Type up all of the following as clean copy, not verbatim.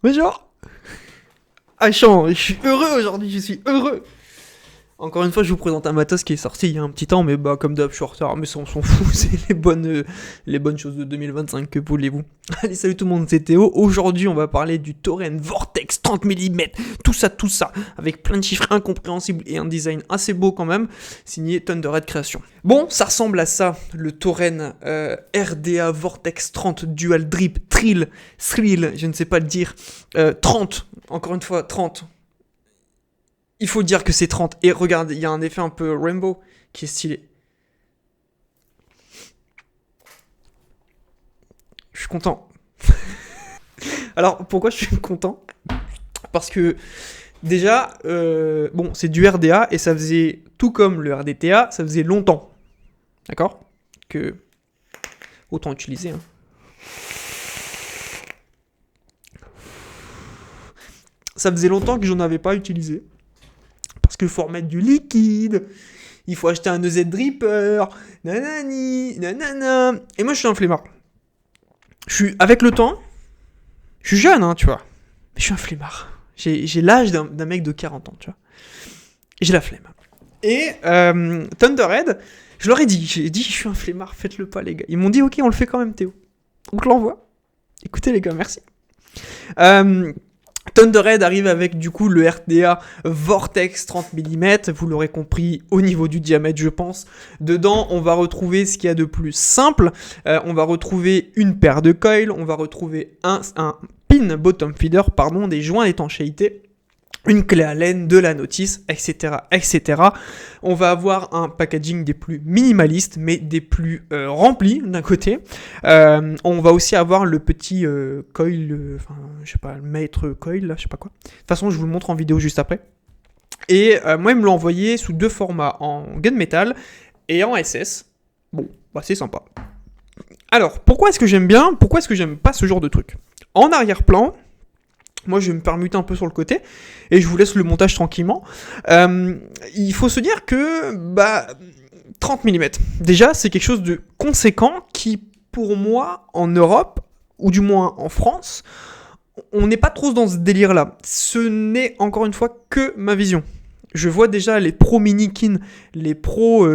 Bonjour. Je suis heureux aujourd'hui, je suis heureux. Encore une fois, je vous présente un matos qui est sorti il y a un petit temps, mais bah comme d'hab, je suis en retard, mais ça on s'en fout, c'est les bonnes choses de 2025, que voulez-vous. Allez, salut tout le monde, c'est Théo. Aujourd'hui, on va parler du Toren Vortex 30 mm, tout ça, avec plein de chiffres incompréhensibles et un design assez beau quand même, signé Thunderhead Création. Bon, ça ressemble à ça, le Toren RDA Vortex 30 Dual Drip Thrill, je ne sais pas le dire, 30, encore une fois, 30. Il faut dire que c'est 30. Et regarde, il y a un effet un peu rainbow qui est stylé. Je suis content. Alors, pourquoi je suis content ? Parce que, déjà, bon, c'est du RDA et ça faisait, tout comme le RDTA, ça faisait longtemps. D'accord ? Que. Autant utiliser. Hein. Ça faisait longtemps que j'en avais pas utilisé. Parce qu'il faut remettre du liquide, il faut acheter un EZ dripper, nanani, nanana. Et moi je suis un flemmard. Avec le temps, je suis jeune, hein, tu vois. Mais je suis un flemmard. J'ai l'âge d'un mec de 40 ans, tu vois. Et j'ai la flemme. Et Thunderhead, je leur ai dit, je suis un flemmard, faites-le pas les gars. Ils m'ont dit ok, on le fait quand même Théo. On te l'envoie. Écoutez les gars, merci. Thunderhead arrive avec du coup le RDA Vortex 30 mm, vous l'aurez compris au niveau du diamètre je pense. Dedans on va retrouver ce qu'il y a de plus simple, on va retrouver une paire de coils, on va retrouver un pin bottom feeder, des joints d'étanchéité, une clé Allen, de la notice, etc., etc. On va avoir un packaging des plus minimalistes, mais des plus remplis d'un côté. On va aussi avoir le petit coil, je sais pas, le maître coil, là, je sais pas quoi. De toute façon, je vous le montre en vidéo juste après. Et moi, ils me l'ont envoyé sous deux formats, en gunmetal et en SS. Bon, bah c'est sympa. Alors, pourquoi est-ce que j'aime bien ? Pourquoi est-ce que j'aime pas ce genre de truc ? En arrière-plan, moi, je vais me permuter un peu sur le côté et je vous laisse le montage tranquillement. Il faut se dire que 30 mm, déjà, c'est quelque chose de conséquent qui, pour moi, en Europe, ou du moins en France, on n'est pas trop dans ce délire-là. Ce n'est, encore une fois, que ma vision. Je vois déjà les pros Minikin, les pros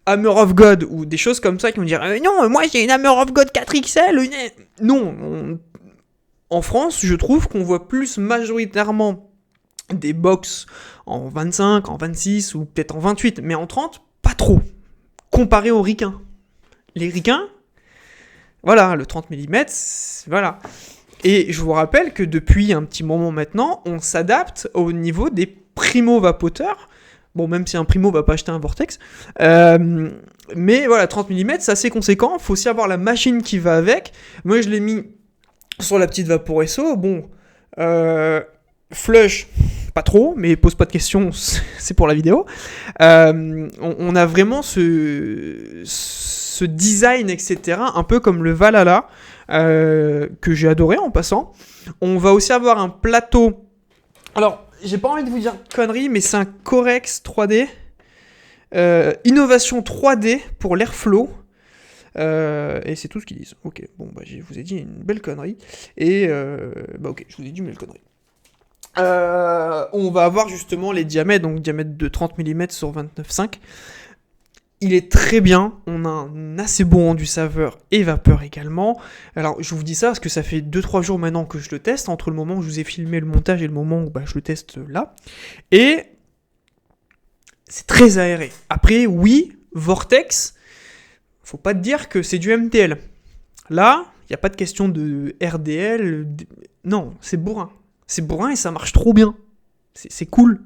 Hammer of God, ou des choses comme ça qui vont dire « Non, moi j'ai une Hammer of God 4XL !» Non, en France, je trouve qu'on voit plus majoritairement des box en 25, en 26 ou peut-être en 28, mais en 30, pas trop, comparé aux ricains. Les ricains, voilà, le 30 mm, voilà. Et je vous rappelle que depuis un petit moment maintenant, on s'adapte au niveau des primo-vapoteurs. Bon, même si un primo va pas acheter un Vortex. Mais voilà, 30 mm, c'est assez conséquent. Il faut aussi avoir la machine qui va avec. Moi, je l'ai mis sur la petite Vaporesso, bon, flush, pas trop, mais pose pas de questions, c'est pour la vidéo. On a vraiment ce design, etc., un peu comme le Valhalla, que j'ai adoré en passant. On va aussi avoir un plateau. Alors, j'ai pas envie de vous dire conneries, mais c'est un Corex 3D, innovation 3D pour l'airflow. Et c'est tout ce qu'ils disent. Ok, bon, je vous ai dit une belle connerie. Et ok, je vous ai dit une belle connerie. On va avoir justement les diamètres, donc diamètre de 30 mm sur 29,5. Il est très bien, on a un assez bon rendu saveur et vapeur également. Alors je vous dis ça parce que ça fait 2-3 jours maintenant que je le teste, entre le moment où je vous ai filmé le montage et le moment où je le teste là. Et c'est très aéré. Après, oui, Vortex, faut pas te dire que c'est du MTL. Là, il n'y a pas de question de RDL. Non, c'est bourrin. C'est bourrin et ça marche trop bien. C'est cool.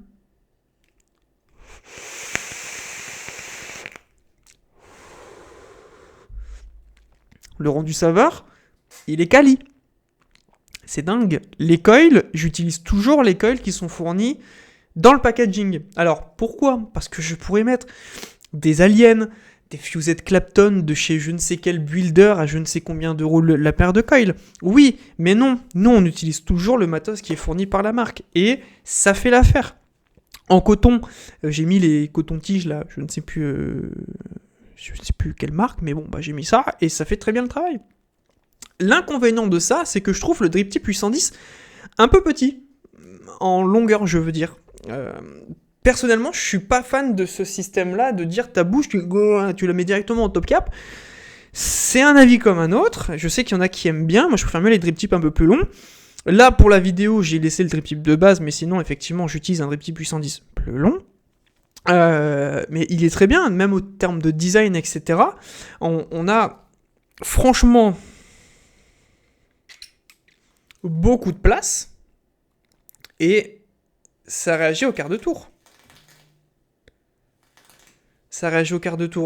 Le rendu saveur, il est quali. C'est dingue. Les coils, j'utilise toujours les coils qui sont fournis dans le packaging. Alors, pourquoi ? Parce que je pourrais mettre des aliens, des fusettes Clapton de chez je ne sais quel builder à je ne sais combien d'euros la paire de coils. Oui, mais non. Nous, on utilise toujours le matos qui est fourni par la marque. Et ça fait l'affaire. En coton, j'ai mis les cotons-tiges là, je ne sais plus quelle marque, mais bon, j'ai mis ça et ça fait très bien le travail. L'inconvénient de ça, c'est que je trouve le drip tip 810 un peu petit, en longueur, je veux dire. Personnellement, je suis pas fan de ce système-là, de dire ta bouche, tu la mets directement en top cap. C'est un avis comme un autre. Je sais qu'il y en a qui aiment bien. Moi, je préfère mieux les drip tips un peu plus longs. Là, pour la vidéo, j'ai laissé le drip tip de base, mais sinon, effectivement, j'utilise un drip tip 810 plus long. Mais il est très bien, même au terme de design, etc. On a franchement beaucoup de place et ça réagit au quart de tour.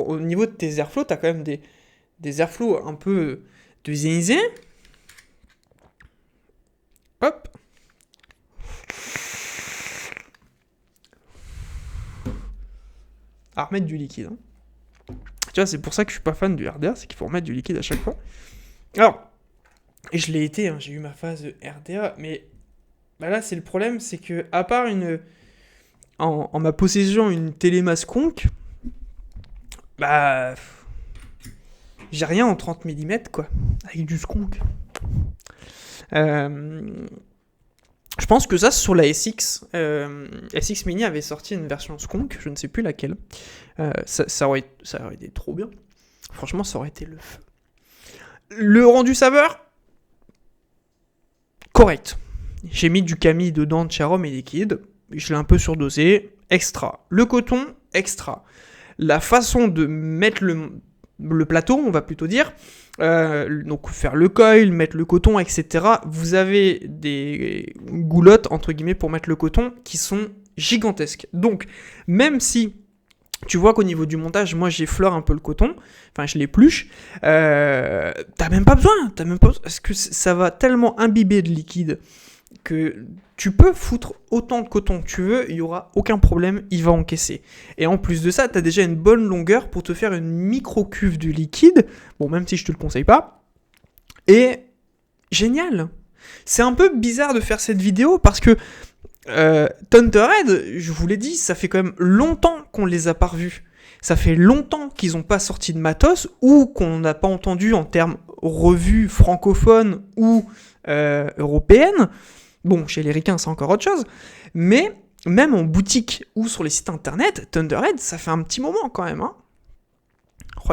Au niveau de tes airflows, t'as quand même des airflows un peu de zinzin. Hop. À remettre du liquide. Tu vois, c'est pour ça que je suis pas fan du RDA, c'est qu'il faut remettre du liquide à chaque fois. Alors, et je l'ai été, j'ai eu ma phase de RDA, mais là, c'est le problème, c'est que, à part en ma possession une télémasconque, j'ai rien en 30 mm, quoi, avec du skunk. Je pense que ça, sur la SX, SX Mini avait sorti une version skunk, je ne sais plus laquelle. Ça aurait été trop bien. Franchement, ça aurait été le feu. Le rendu saveur, correct. J'ai mis du Camille dedans, de Charom et liquide. Je l'ai un peu surdosé. Extra. Le coton, extra. La façon de mettre le plateau, on va plutôt dire, donc faire le coil, mettre le coton, etc. Vous avez des goulottes, entre guillemets, pour mettre le coton qui sont gigantesques. Donc, même si tu vois qu'au niveau du montage, moi j'effleure un peu le coton, enfin je l'épluche, t'as même pas besoin, parce que ça va tellement imbiber de liquide que tu peux foutre autant de coton que tu veux, il y aura aucun problème, il va encaisser. Et en plus de ça, t'as déjà une bonne longueur pour te faire une micro-cuve de liquide, bon même si je te le conseille pas, et génial. C'est un peu bizarre de faire cette vidéo parce que Thunderhead, je vous l'ai dit, ça fait quand même longtemps qu'on les a pas revus. Ça fait longtemps qu'ils n'ont pas sorti de matos ou qu'on n'a pas entendu en termes revues francophones ou européennes. Bon, chez les ricains, c'est encore autre chose. Mais même en boutique ou sur les sites internet, Thunderhead, ça fait un petit moment quand même.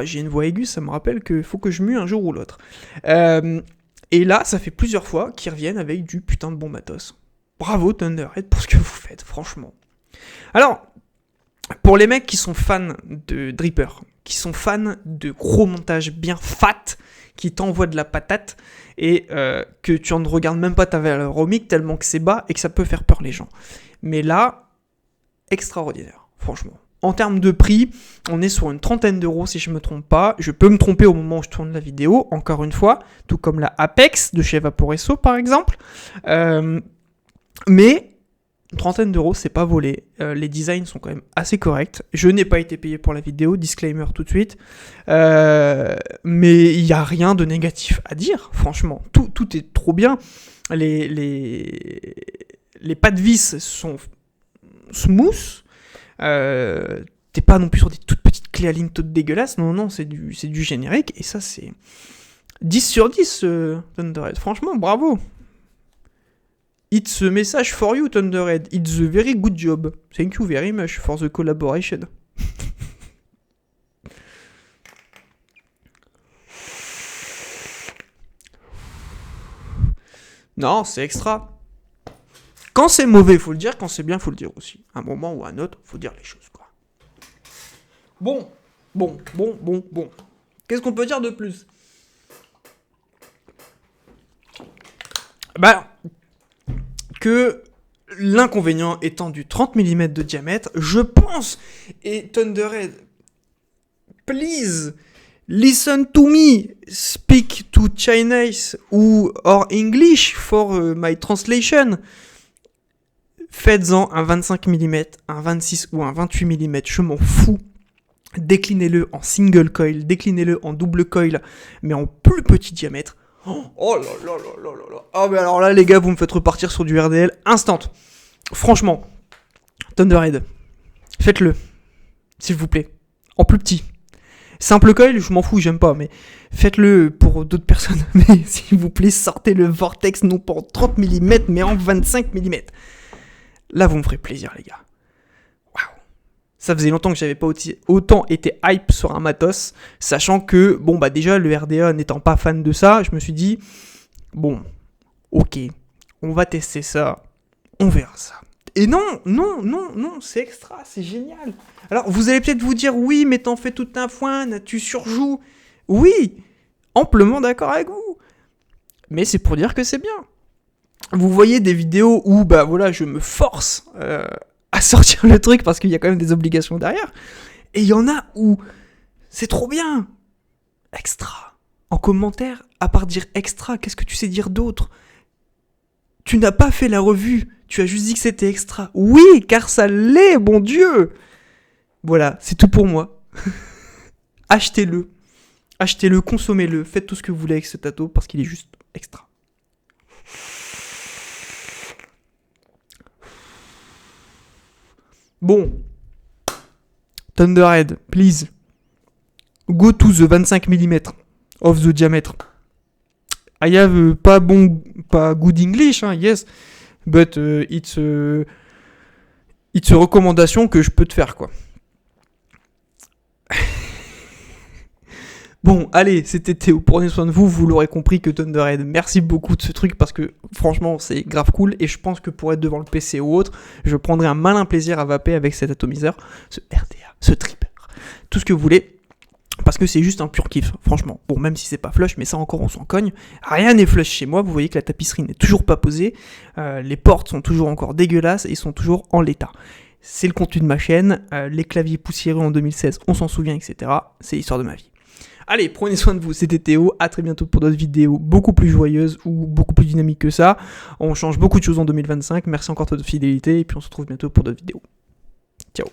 J'ai une voix aiguë, ça me rappelle qu'il faut que je mue un jour ou l'autre. Et là, ça fait plusieurs fois qu'ils reviennent avec du putain de bon matos. Bravo Thunderhead pour ce que vous faites, franchement. Alors, pour les mecs qui sont fans de Dripper, qui sont fans de gros montage bien fat, qui t'envoient de la patate, et que tu ne regardes même pas ta valeur ohmique tellement que c'est bas et que ça peut faire peur les gens. Mais là, extraordinaire, franchement. En termes de prix, on est sur une 30aine d'euros si je ne me trompe pas. Je peux me tromper au moment où je tourne la vidéo, encore une fois, tout comme la Apex de chez Vaporesso par exemple. Mais une 30aine d'euros, c'est pas volé. Les designs sont quand même assez corrects. Je n'ai pas été payé pour la vidéo, disclaimer tout de suite. Mais il n'y a rien de négatif à dire, franchement. Tout est trop bien. Les pas de vis sont smooth. T'es pas non plus sur des toutes petites clés à ligne toutes dégueulasses. Non, c'est du générique. Et ça, c'est 10 sur 10, Thunderhead. Franchement, bravo. It's a message for you, Thunderhead. It's a very good job. Thank you very much for the collaboration. Non, c'est extra. Quand c'est mauvais, faut le dire. Quand c'est bien, faut le dire aussi. À un moment ou à un autre, faut dire les choses, quoi. Bon. Qu'est-ce qu'on peut dire de plus ? Que l'inconvénient étant du 30 mm de diamètre, je pense, et Thunderhead, please, listen to me, speak to Chinese or English for my translation. Faites-en un 25 mm, un 26 ou un 28 mm, je m'en fous. Déclinez-le en single coil, déclinez-le en double coil, mais en plus petit diamètre. Oh là là là là là. Ah mais alors là les gars, vous me faites repartir sur du RDL instant. Franchement, Thunderhead, faites-le, s'il vous plaît, en plus petit. Simple coil, je m'en fous, j'aime pas, mais faites-le pour d'autres personnes. Mais s'il vous plaît, sortez le Vortex non pas en 30 mm, mais en 25 mm. Là, vous me ferez plaisir, les gars. Waouh. Ça faisait longtemps que j'avais pas autant été hype sur un matos, sachant que, bon, bah déjà, le RDA n'étant pas fan de ça, je me suis dit, bon, ok, on va tester ça, on verra ça. Et non, c'est extra, c'est génial. Alors, vous allez peut-être vous dire, oui, mais t'en fais tout un foin, tu surjoues. Oui, amplement d'accord avec vous. Mais c'est pour dire que c'est bien. Vous voyez des vidéos où, bah voilà, je me force à sortir le truc parce qu'il y a quand même des obligations derrière. Et il y en a où c'est trop bien. Extra. En commentaire, à part dire extra, qu'est-ce que tu sais dire d'autre ? Tu n'as pas fait la revue, tu as juste dit que c'était extra. Oui, car ça l'est, bon Dieu. Voilà, c'est tout pour moi. Achetez-le, consommez-le, faites tout ce que vous voulez avec ce tato parce qu'il est juste extra. Bon, Thunderhead, please, go to the 25 mm of the diameter. I have pas good English, hein, yes, but it's a recommandation que je peux te faire, quoi. Bon, allez, c'était Théo, prenez soin de vous, vous l'aurez compris que Thunderhead, merci beaucoup de ce truc parce que franchement c'est grave cool et je pense que pour être devant le PC ou autre, je prendrai un malin plaisir à vaper avec cet atomiseur, ce RDA, ce tripper, tout ce que vous voulez. Parce que c'est juste un pur kiff, franchement. Bon, même si c'est pas flush, mais ça encore on s'en cogne. Rien n'est flush chez moi, vous voyez que la tapisserie n'est toujours pas posée, les portes sont toujours encore dégueulasses et ils sont toujours en l'état. C'est le contenu de ma chaîne, les claviers poussiéreux en 2016, on s'en souvient, etc. C'est l'histoire de ma vie. Allez, prenez soin de vous, c'était Théo, à très bientôt pour d'autres vidéos beaucoup plus joyeuses ou beaucoup plus dynamiques que ça. On change beaucoup de choses en 2025, merci encore de votre fidélité et puis on se retrouve bientôt pour d'autres vidéos. Ciao.